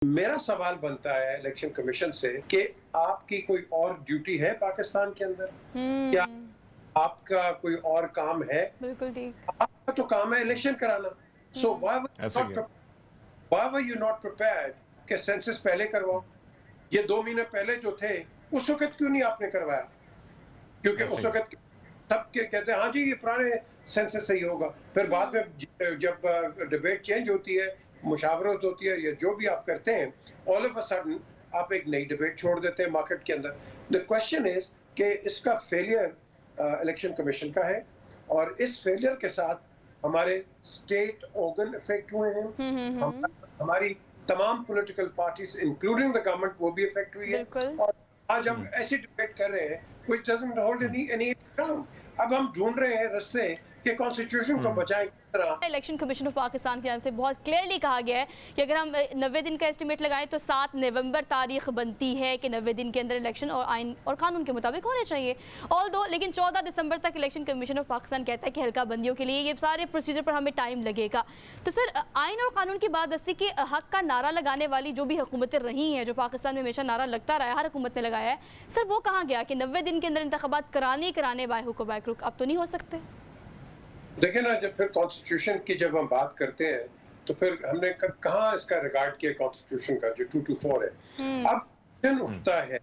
मेरा सवाल बनता है इलेक्शन कमीशन से कि आपकी कोई और ड्यूटी है पाकिस्तान के अंदर? क्या हुँ, आपका कोई और काम है? बिल्कुल ठीक। आपका तो काम है इलेक्शन कराना। सो हुँ, ऐसा क्या? Why were you not prepared कि सेंसस पहले करवाओ? ये 2 महीने पहले जो थे, उस वक़्त क्यों नहीं आपने करवाया? क्योंकि ऐसा उस क्या? वक़्त सबके कहते हैं हाँ जी, ये पुराने सेंसस से ही होगा। फिर बाद हुँ, में जब डिबेट चेंज होती है, मुशावरत होती है या जो भी आप करते हैं, ऑल ऑफ अ सडन आप एक नई डिबेट छोड़ देते हैं मार्केट के अंदर। द क्वेश्चन इज़ कि इसका फेलियर इलेक्शन कमीशन का है और इस फेलियर के साथ हमारे स्टेट ऑर्गन इफ़ेक्ट हुए हैं। हुँ, हुँ, हम हुँ, हमारी तमाम political parties including the government वो भी इफ़ेक्ट हुई है बिल्कुल। और आज हम हुँ, ऐसी डिबेट कर रहे हैं which doesn't hold hmm, any ground. अब हम ढूंढ रहे हैं रास्ते कि कॉन्स्टिट्यूशन को हुँ, बचाएं किस तरह। इलेक्शन कमीशन ऑफ पाकिस्तान की जानब से बहुत क्लियरली कहा गया है कि अगर हम 90 दिन का एस्टिमेट लगाएं तो 7 नवंबर तारीख बनती है कि 90 दिन के अंदर इलेक्शन और आइन और कानून के मुताबिक होने चाहिए। ऑल दो लेकिन 14 दिसंबर तक इलेक्शन कमीशन ऑफ पाकिस्तान कहता है कि हल्का बंदियों के लिए ये सारे प्रोसीजर पर हमें टाइम लगेगा। तो सर आइन और कानून की बात दस्ती के हक का नारा लगाने वाली जो भी हुकूमतें रही हैं, जो पाकिस्तान में हमेशा नारा लगता रहा है, हर हुकूमत ने लगाया है, सर वो कहाँ गया कि 90 दिन के अंदर इंतखाबात कराने बाय हुक बाय क्रुक अब तो नहीं हो सकते? देखिए ना, जब फिर कॉन्स्टिट्यूशन की जब हम बात करते हैं तो फिर हमने कहाँ इसका रिगार्ड किया कॉन्स्टिट्यूशन का जो 224 है। हुँ, अब क्वेश्चन हुँ, उठता है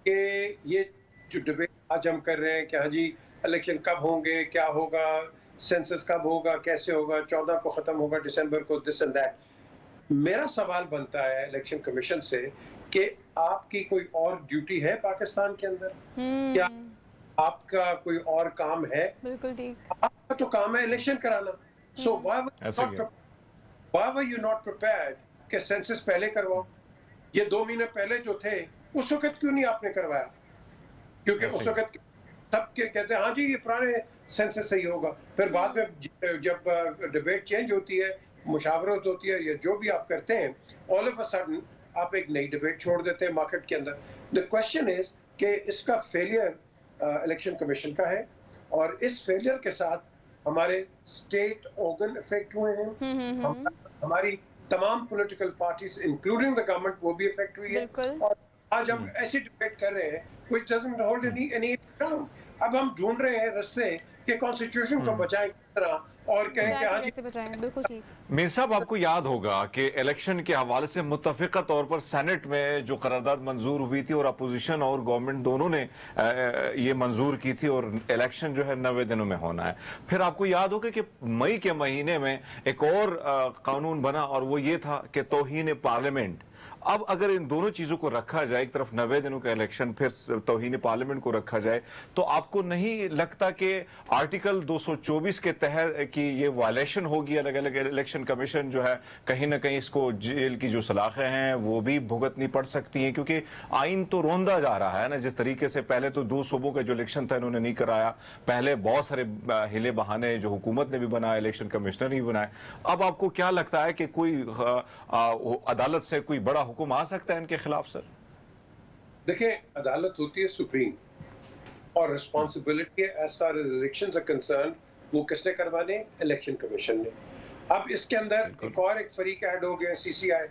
कि ये जो डिबेट आज हम कर रहे हैं कि हाँ जी, इलेक्शन कब होंगे, क्या होगा, सेंसस कब होगा, कैसे होगा, 14 को खत्म होगा, दिसंबर को, दिस एंड दैट। मेरा सवाल बनता है इलेक्शन कमीशन से कि आपकी कोई और ड्यूटी है पाकिस्तान के अंदर? क्या हुँ, आपका कोई और काम है? बिल्कुल ठीक। आपका तो काम है इलेक्शन कराना। सो हुँ, ऐसा क्या? Why were you not prepared कि सेंसस पहले करवाओ? ये 2 महीने पहले जो थे, उस वक़्त क्यों नहीं आपने करवाया? क्योंकि ऐसा उस क्या? वक़्त सबके कहते हैं हाँ जी, ये पुराने सेंसस से ही होगा। फिर बाद हुँ, में जब डिबेट चेंज होती है, मुशावरत होती है या जो भी आप करते हैं, ऑल ऑफ अ सडन आप एक नई डिबेट छोड़ देते हैं मार्केट के अंदर। द क्वेश्चन इज़ कि इसका फेलियर इलेक्शन कमीशन का है और इस फेलियर के साथ हमारे स्टेट ऑर्गन इफ़ेक्ट हुए हैं। हुँ, हुँ, हम हुँ, हमारी तमाम political parties including the government वो भी इफ़ेक्ट हुई है बिल्कुल। और आज हम हुँ, ऐसी डिबेट कर रहे हैं which doesn't hold hmm, any ground. अब हम ढूंढ रहे हैं रास्ते कि कॉन्स्टिट्यूशन को हुँ। बचाएं किस तरह और कहें कि बचाएँ तो हाँ जी, कैसे बचाएँ? बिल्कुल ठीक। मीर साहब, आपको याद होगा कि इलेक्शन के हवाले से मुत्तफ़िक़ा तौर पर सेनेट में जो करारदाद मंजूर हुई थी और अपोजिशन और गवर्नमेंट दोनों ने ये मंजूर की थी और इलेक्शन जो है 90 दिनों में होना है। फिर आपको याद होगा कि मई के महीने में एक और कानून बना और वो ये था कि तौहीन पार्लियामेंट। अब अगर इन दोनों चीजों को रखा जाए, एक तरफ 90 दिनों का इलेक्शन, फिर तौहीन पार्लियामेंट को रखा जाए, तो आपको नहीं लगता कि आर्टिकल 224 के तहत की ये वायलेशन होगी? अलग अलग इलेक्शन कमीशन जो है कहीं ना कहीं इसको जेल की जो सलाखें हैं वो भी भुगतनी पड़ सकती हैं, क्योंकि आइन तो रोंदा जा रहा है ना। जिस तरीके से पहले तो 2 सूबों का जो इलेक्शन था इन्होंने नहीं कराया, पहले बहुत सारे हिले बहाने जो हुकूमत ने भी बनाए, इलेक्शन कमिश्नर ने भी बनाए। अब आपको क्या लगता है कि कोई अदालत से कोई बड़ा हुक्म आ सकता है इनके खिलाफ, सर? देखिए, अदालत होती है सुप्रीम और responsibility as far as elections are concerned वो किसने करवाने? इलेक्शन कमीशन ने। अब इसके अंदर बिल्कुल। एक और एक फरीक ऐड हो गया, सीसीआई,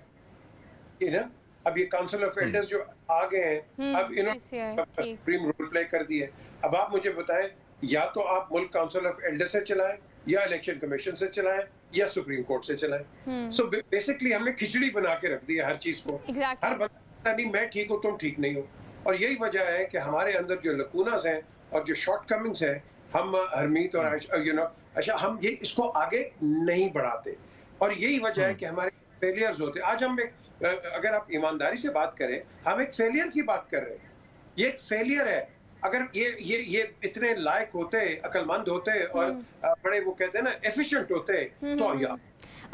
you know, अब ये काउंसिल ऑफ हम्म, एल्डर्स जो आ गए हैं, अब सीसीआई इन्होंने ठीक। सुप्रीम रोल प्ले कर दिया है। अब आप मुझे बताएं, या तो आप मुल्क काउंसिल ऑफ एल्डर से चलाएं या इलेक्शन कमीशन से चलाएं या सुप्रीम कोर्ट से चलाएं। हुँ, सो बेसिकली हमने खिचड़ी बना के रख दी है हर चीज को। हर एग्ज़ैक्टली। बंदा नहीं, मैं ठीक हूँ तुम ठीक नहीं हो। और यही वजह है कि हमारे अंदर जो लकूनास हैं और जो शॉर्टकमिंग्स हैं, हम हरमीत और हम्म, अच्छा, हम ये इसको आगे नहीं बढ़ाते और यही वजह है हम्म, कि हमारे फेलियर्स होते हैं। आज हम अगर आप ईमानदारी से बात करें, हम एक फेलियर की बात कर रहे हैं। ये एक फेलियर है। अगर ये इतने लायक होते, अक्लमंद होते और हुँ, बड़े वो कहते हैं ना एफिशिएंट होते, हुँ, तो हुँ, यार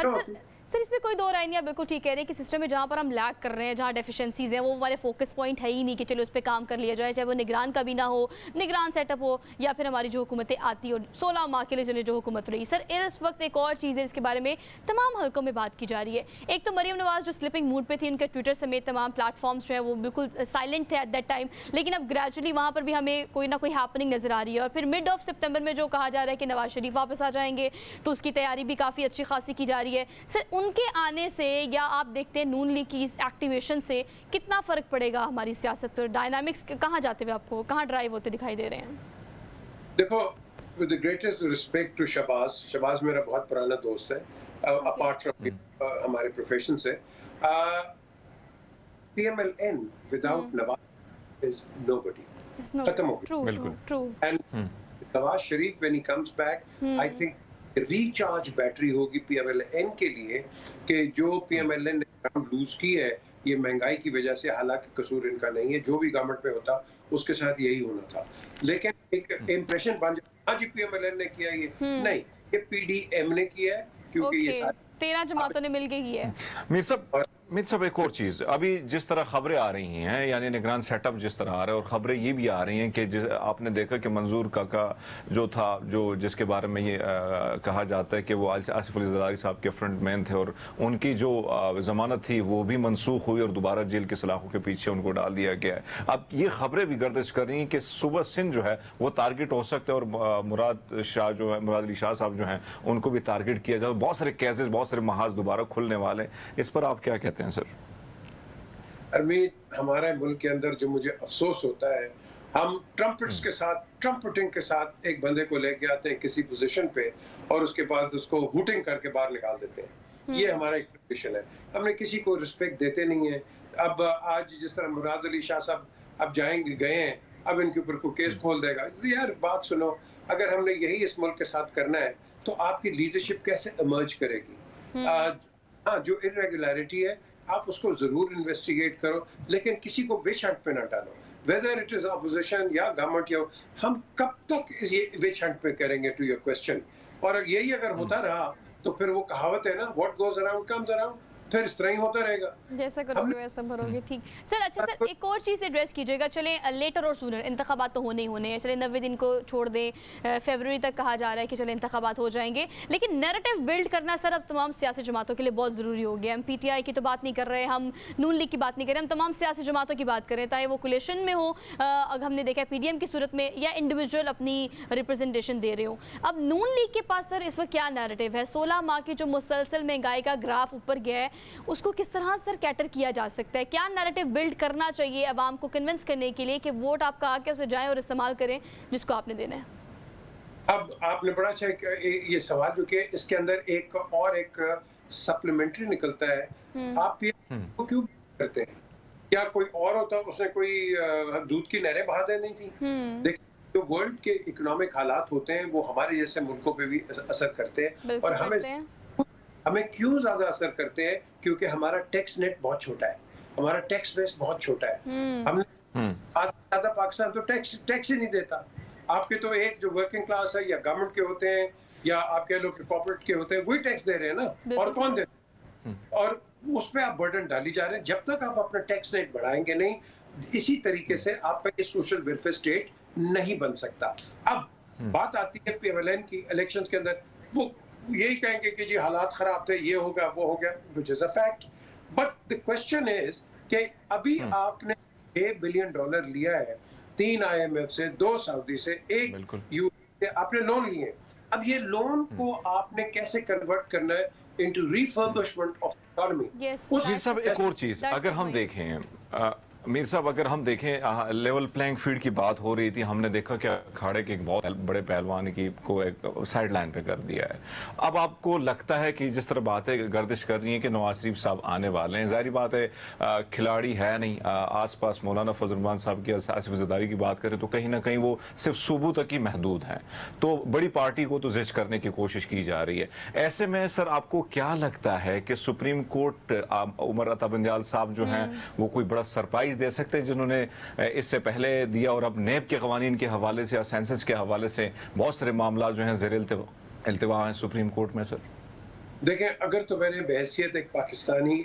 हुँ। और सर इसमें कोई दो राय नहीं, आप बिल्कुल ठीक कह रहे हैं कि सिस्टम में जहाँ पर हम लैग कर रहे हैं, जहाँ डेफिशिएंसीज हैं, वो हमारे फोकस पॉइंट है ही नहीं कि चलो उस पर काम कर लिया जाए, चाहे वो निगरान का भी ना हो, निगरान सेटअप हो, या फिर हमारी जो हुकूमतें आती हो 16 माह के लिए जो हुकूमत रही। सर इस वक्त एक और चीज़ है, इसके बारे में तमाम हल्कों में बात की जा रही है। एक तो मरीम नवाज जो स्लिपिंग मूड पे थी, उनके ट्विटर समेत तमाम प्लेटफॉर्म्स जो है वो बिल्कुल साइलेंट थे एट दैट टाइम, लेकिन अब ग्रेजुअली वहाँ पर भी हमें कोई ना कोई हैपनिंग नजर आ रही है। और फिर मिड ऑफ सितंबर में जो कहा जा रहा है कि नवाज शरीफ वापस आ जाएंगे, तो उसकी तैयारी भी काफ़ी अच्छी खासी की जा रही है। सर उनके आने से या आप देखते हैं नून लीग की एक्टिवेशन से कितना फ़र्क पड़ेगा हमारी सियासत पर? डायनामिक्स कहाँ जाते हुए आपको, कहाँ ड्राइव होते दिखाई दे रहे हैं? देखो, with the greatest respect to Shahbaz मेरा बहुत पुराना दोस्त है, अपार्ट फ्रॉम हमारे प्रोफेशन से। PMLN without Nawaz is nobody, खत्म हो गया। बिल्कुल। True. And Nawaz Sharif when he comes back, I think recharge battery होगी PMLN के लिए, कि जो PMLN ने ग्राउंड लूज की है ये महंगाई की वजह से, हालांकि कसूर इनका नहीं है, जो भी गवर्नमेंट में होता उसके साथ यही होना था, लेकिन एक इम्प्रेशन बन जाए हाँ जी PMLN ने किया ये, नहीं, ये PDM ने किया है, क्योंकि ये 13 जमातों ने मिलकर ही है। मीर साहब एक और चीज़, अभी जिस तरह खबरें आ रही हैं, यानी निगरान सेटअप जिस तरह आ रहा है, और खबरें ये भी आ रही हैं कि आपने देखा कि मंजूर काका जो था, जो जिसके बारे में ये कहा जाता है कि वो आसिफ अली ज़रदारी साहब के फ्रंट मैन थे, और उनकी जो ज़मानत थी वो भी मनसूख हुई और दोबारा जेल की सलाखों के पीछे उनको डाल दिया गया है। अब ये खबरें भी गर्दिश कर रही हैं कि सुबह सिंह जो है वो टारगेट हो सकते हैं, और मुराद शाह जो है, मुराद अली शाह साहब जो हैं, उनको भी टारगेट किया जाए। बहुत सारे केसेस, बहुत सारे महाज दोबारा खुलने वाले, इस पर आप क्या कहते हैं सर? अरमीन, हमारे मुल्क के अंदर जो मुझे अफसोस होता है, हम ट्रम्पेट्स के साथ, ट्रम्पेटिंग के साथ एक बंदे को लेके आते हैं किसी पोजीशन पे, और उसके बाद उसको हुटिंग करके बाहर निकाल देते हैं। ये हमारा एक ट्रेडिशन है, हमने किसी को रिस्पेक्ट देते नहीं है। अब आज जिस तरह मुराद अली शाह साहब अब जाएंगे, गए हैं, अब इनके ऊपर कोई केस खोल देगा। यार बात सुनो, अगर हमने यही इस मुल्क के साथ करना है तो आपकी लीडरशिप कैसे इमर्ज करेगी? हाँ, जो इरेगुलरिटी है आप उसको जरूर इन्वेस्टिगेट करो, लेकिन किसी को विच हंट पे ना डालो, वेदर इट इज अपोजिशन या गवर्नमेंट। या हम कब तक ये विच हंट पे करेंगे, टू योर क्वेश्चन? और यही अगर होता रहा तो फिर वो कहावत है ना, what goes around comes around, फिर इस तरह ही होता रहेगा, जैसा करोगे वैसा भरोगे। ठीक सर। अच्छा सर, एक और चीज़ एड्रेस कीजिएगा, चले लेटर और सूनर, इंतखाबात तो होने ही होने हैं, चले 90 दिन को छोड़ दें, फरवरी तक कहा जा रहा है कि चले इंतखाबात हो जाएंगे, लेकिन नैरेटिव बिल्ड करना सर अब तमाम सियासी जमातों के लिए बहुत ज़रूरी हो गया। हम PTI की तो बात नहीं कर रहे, हम नून लीग की बात नहीं कर रहे, हम तमाम सियासी जमातों की बात करें, चाहे वो कोलिशन में हो, अगर हमने देखा है PDM की सूरत में, या इंडिविजुअल अपनी रिप्रेजेंटेशन दे रहे हो। अब नून लीग के पास सर इस वक्त क्या नैरेटिव है? 16 माह की जो मुसलसल महंगाई का ग्राफ ऊपर गया है, उसको किस तरह सर कैटर किया जा सकता है? क्या नैरेटिव बिल्ड करना चाहिए अवाम को कन्विंस करने के लिए कि वोट आपका आके उसे जाएं और इस्तेमाल करें जिसको आपने देना है? अब आपने बड़ा अच्छा ये सवाल जो कि इसके अंदर एक सप्लीमेंट्री निकलता है। आप ये क्यों करते हैं? क्या कोई और होता, उसने कोई दूध की नहरें बहा देनी थी? देखिए, जो वर्ल्ड के इकोनॉमिक हालात होते हैं वो हमारे जैसे मुल्कों पे भी असर करते हैं, और हमें क्यों ज्यादा असर करते हैं? क्योंकि हमारा टैक्स नेट बहुत छोटा है, हमारा टैक्स बेस बहुत छोटा है। हमने ज्यादा पाकिस्तान तो टैक्स ही नहीं देता। आपके तो एक जो वर्किंग क्लास है या गवर्नमेंट के होते हैं या आप कह लो कि कॉर्पोरेट के होते हैं, वही टैक्स दे रहे हैं ना, और कौन देता है? और उस पर आप बर्डन डाली जा रहे हैं। जब तक आप अपना टैक्स रेट बढ़ाएंगे नहीं, इसी तरीके से आपका ये सोशल वेलफेयर स्टेट नहीं बन सकता। अब बात आती है PMLN की इलेक्शंस के अंदर, वो यही कहेंगे कि जी हालात खराब थे, ये हो गया, वो हो गया, which is a fact. But the question is कि अभी आपने $1 बिलियन लिया है, 3 IMF से, 2 सऊदी से, 1 UAE से आपने लोन लिए। अब ये लोन को आपने कैसे कन्वर्ट करना है into refurbishment of economy? Mir साहब एक और चीज अगर हम देखें, मीर साहब अगर हम देखें, लेवल प्लेइंग फील्ड की बात हो रही थी, हमने देखा कि अखाड़े के एक बहुत बड़े पहलवान को एक साइड लाइन पे कर दिया है। अब आपको लगता है कि जिस तरह बातें गर्दिश कर रही हैं कि नवाज शरीफ साहब आने वाले हैं, जाहिर बात है खिलाड़ी है नहीं, आसपास मौलाना फजल रहमान साहब की, आसिफ ज़रदारी की बात करें तो कहीं ना कहीं वो सिर्फ सूबों तक ही महदूद हैं, तो बड़ी पार्टी को तो जिज करने की कोशिश की जा रही है। ऐसे में सर आपको क्या लगता है कि सुप्रीम कोर्ट उमर अता बंदयाल साहब जो हैं वो कोई बड़ा सरप्राइज दे सकते हैं, जिन्होंने इससे पहले दिया, और अब नेब के कवानीन के हवाले से या सेंसस के हवाले से बहुत सारे मामला जो हैं ज़ेर इल्तिवा हैं सुप्रीम कोर्ट में? सर देखें, अगर तो मैंने बहैसियत एक पाकिस्तानी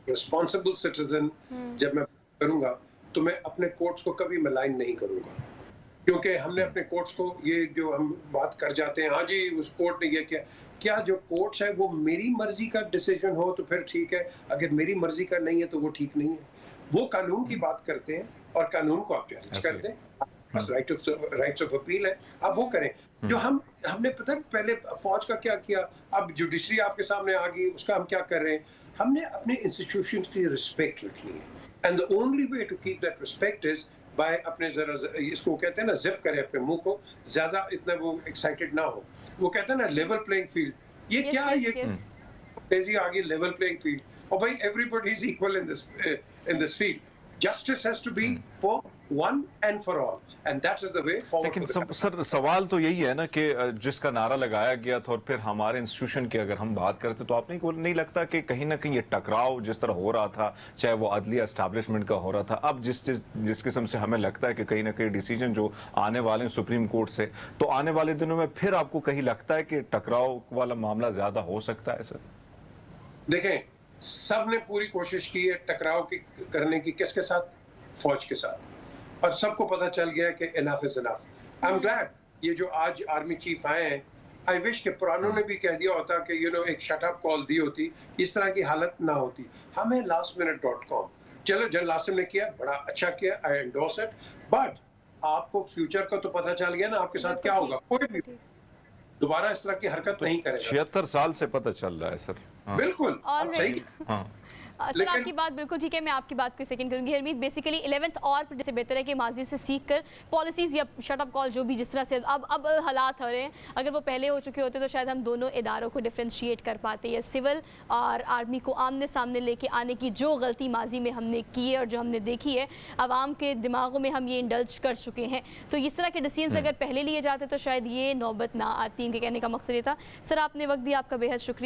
रिस्पॉन्सिबल सिटीजन जब मैं करूंगा तो मैं अपने कोर्ट्स को कभी मलाइन नहीं करूंगा, क्योंकि हमने अपने कोर्ट्स को, ये जो हम बात कर जाते हैं, हाँ जी उस कोर्ट ने ये किया, क्या जो कोर्ट्स है वो मेरी मर्जी का डिसीजन हो तो फिर ठीक है, अगर मेरी मर्जी का नहीं है तो वो ठीक नहीं है। वो कानून की बात करते हैं और कानून को आप चैलेंज करते हैं। पास राइट्स ऑफ अपील है, आप वो करें। जो हमने पता है पहले फौज का क्या किया, अब जुडिशरी आपके सामने आ गई, उसका हम क्या कर रहे हैं? हमने अपने इंस्टीट्यूशंस की रिस्पेक्ट रखनी है, and the only way to keep that respect is by अपने जरा इसको कहते हैं ना, जिप करें अपने मुंह को, ज्यादा इतना वो एक्साइटेड ना हो। वो कहते हैं ना लेवल प्लेइंग फील्ड, ये क्या है? ये तेजी आ गई, लेवल प्लेइंग फील्ड, और भाई everybody is equal in this field. Justice has to be for one and for all, and that is the way forward. लेकिन सर सवाल तो यही है ना कि जिसका नारा लगाया गया था और फिर हमारे इंस्टीट्यूशन की अगर हम बात करते तो आपने नहीं लगता कि कहीं ना कहीं ये टकराव जिस तरह हो रहा था, चाहे वो अदलिया एस्टैब्लिशमेंट का हो रहा था, अब जिस किस्म से हमें लगता है कि कहीं ना कहीं डिसीजन जो आने वाले हैं सुप्रीम कोर्ट से, तो आने वाले दिनों में फिर आपको कहीं लगता है कि टकराव वाला मामला ज्यादा हो सकता है? सर देखें, सब ने पूरी कोशिश की है टकराव की करने की, किसके साथ? फौज के साथ, और सबको पता चल गया कि enough is enough. I am glad ये जो आज आर्मी चीफ आए हैं, आई विश के पुरानों ने भी कह दिया होता कि एक शट अप कॉल दी होती, इस तरह की हालत ना होती। हमें lastminute.com, चलो जन लासिम ने किया, बड़ा अच्छा किया, आई एंडोर्स इट, बट आपको फ्यूचर का तो पता चल गया ना आपके साथ क्या होगा। कोई भी दोबारा इस तरह की हरकत नहीं करेगा। 76 साल से पता चल रहा है सर। बिल्कुल आप सही। सर आपकी बात बिल्कुल ठीक है, मैं आपकी बात को सेकंड करूंगी। हरमीत, बेसिकली 11th और से बेहतर है कि माजी से सीख कर पॉलिसीज या शट अप कॉल जो भी जिस तरह से अब हालात हो रहे हैं, अगर वो पहले हो चुके होते तो शायद हम दोनों इदारों को डिफ्रेंशिएट कर पाते, या सिविल और आर्मी को आमने सामने लेके आने की जो गलती माजी में हमने की है और जो हमने देखी है, आवाम के दिमागों में हम ये इंडल्ज कर चुके हैं। तो इस तरह के डिसीजन अगर पहले लिए जाते तो शायद ये नौबत ना आती। इनके कहने का मकसद ये था। सर आपने वक्त दिया, आपका बेहद शुक्रिया।